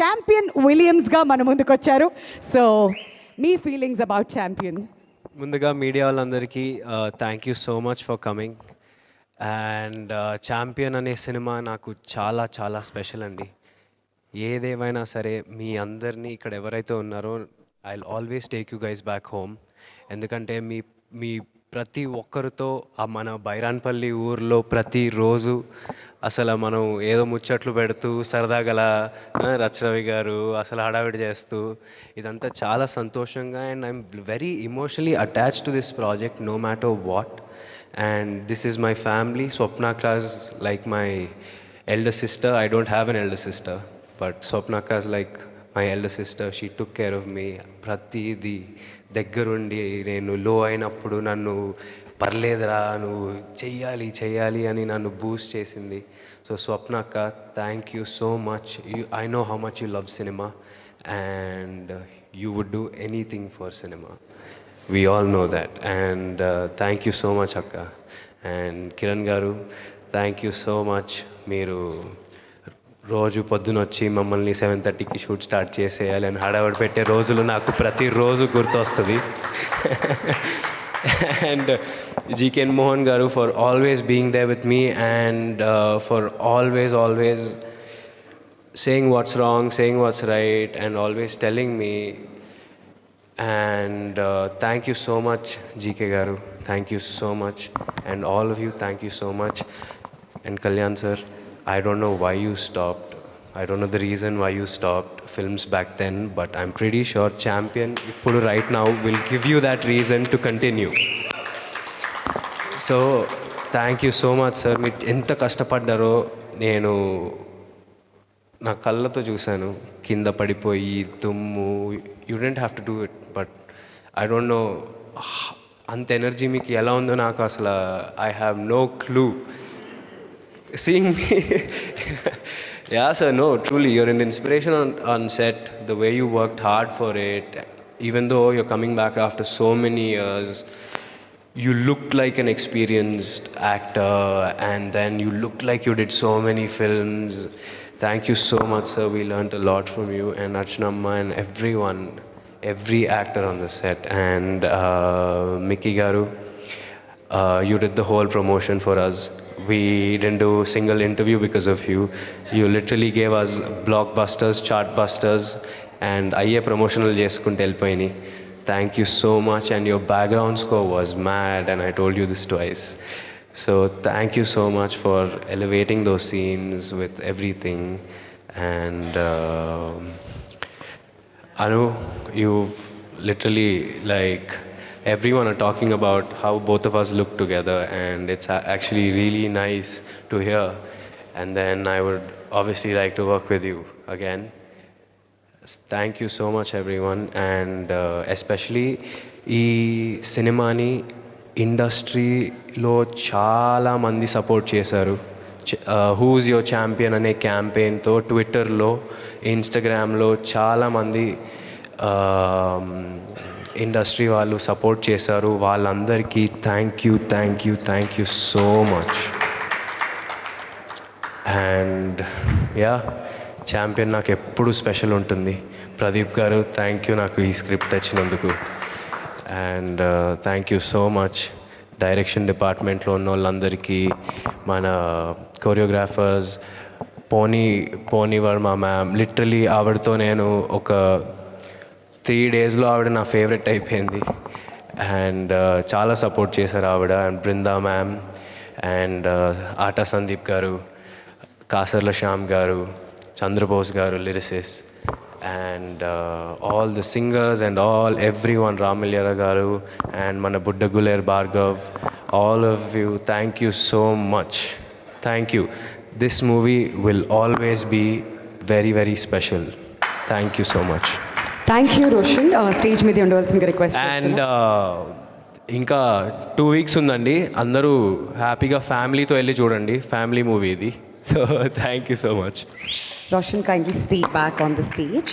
Champion విలియమ్స్గా మన ముందుకు వచ్చారు. So me feelings about champion? ముందుగా మీడియా వాళ్ళందరికీ thank you so much for coming. And champion అనే సినిమా నాకు చాలా చాలా స్పెషల్ అండి. ఏదేమైనా సరే మీ అందరినీ ఇక్కడ ఎవరైతే ఉన్నారో I will always take you guys back home. ఎందుకంటే మీ మీ ప్రతి ఒక్కరితో మన బైరాన్పల్లి ఊర్లో ప్రతిరోజు అసలు మనం ఏదో ముచ్చట్లు పెడుతూ సరదాగల రచరవి గారు అసలు హడావిడి చేస్తూ ఇదంతా చాలా సంతోషంగా. And I'm very emotionally attached to this project no matter what. And this is my family. Swapnaka is like my elder sister. I don't have an elder sister, but Swapnaka is like my elder sister. She took care of me. ప్రతిదీ దగ్గరుండి నేను లో అయినప్పుడు నన్ను పర్లేదురా నువ్వు చెయ్యాలి అని నన్ను బూస్ట్ చేసింది. సో స్వప్నక్క, thank you so much. I know how much you love cinema and you would do anything for cinema. We all know that. And thank you so much akka. And Kiran garu, thank you so much. మీరు రోజు పొద్దున వచ్చి మమ్మల్ని 7:30కి shoot start చేసేయాలి అని హడావిడి పెట్టే రోజులు నాకు ప్రతిరోజు గుర్తొస్తుంది. And GKN Mohan garu for always being there with me and for always saying what's wrong, saying what's right and always telling me. And thank you so much GK garu, thank you so much. And all of you, thank you so much. And Kalyan sir, I don't know why you stopped. I don't know the reason why you stopped films back then, but I'm pretty sure Champion ippudu right now will give you that reason to continue. So thank you so much sir. Meer enta kashtapaddaro nenu నా కళ్ళతో చూశాను కింద పడిపోయి దుమ్ము. You don't have to do it, but I don't know అంత energy మీకు ఎలా ఉందో నాకు అసలు I have no clue seeing me. Ya sir, no truly you're an inspiration on set, the way you worked hard for it. Even though you're coming back after so many years, you look like an experienced actor and then you look like you did so many films. Thank you so much sir, we learned a lot from you and Archanamma and everyone, every actor on the set. And Mickey garu, you did the whole promotion for us. We didn't do a single interview because of you. You literally gave us blockbusters, chartbusters and aye promotional cheskunte elpoyini. Thank you so much. And your background score was mad and I told you this twice. So thank you so much for elevating those scenes with everything. And Anu, you've literally, like, everyone are talking about how both of us look together and it's actually really nice to hear. And then I would obviously like to work with you again. Thank you so much everyone. And especially ee cinemani ఇండస్ట్రీలో చాలామంది support చేశారు. Who's your champion అనే క్యాంపెయిన్తో ట్విట్టర్లో, ఇన్స్టాగ్రామ్లో చాలామంది industry వాళ్ళు support చేశారు. వాళ్ళందరికీ thank you so much. And yeah, champion నాకు ఎప్పుడు స్పెషల్ ఉంటుంది. ప్రదీప్ గారు, థ్యాంక్ యూ నాకు ఈ స్క్రిప్ట్ తెచ్చినందుకు. And thank you so much direction డిపార్ట్మెంట్లో ఉన్న వాళ్ళందరికీ, మన కొరియోగ్రాఫర్స్ పోనీ వర్మ మ్యామ్. లిటరలీ ఆవిడతో నేను ఒక 3 daysలో ఆవిడ నా ఫేవరెట్ అయిపోయింది. అండ్ చాలా సపోర్ట్ చేశారు ఆవిడ. అండ్ బృందా మ్యామ్ అండ్ ఆటా సందీప్ గారు, కాసర్ల శ్యామ్ గారు, చంద్రబోస్ గారు lyricists, and all the singers and everyone, Ramilyara garu and mana Budda Guler Bhargav, all of you, thank you so much. Thank you. This movie will always be very, very special. Thank you so much. Thank you Roshan. Stage మీద ఉండవలసిన request and ఇంకా 2 weeks ఉందండి. అందరూ హ్యాపీగా ఫ్యామిలీతో వెళ్ళి చూడండి. Family movie ఇది. So thank you so much. Roshan, kindly stay back on the stage.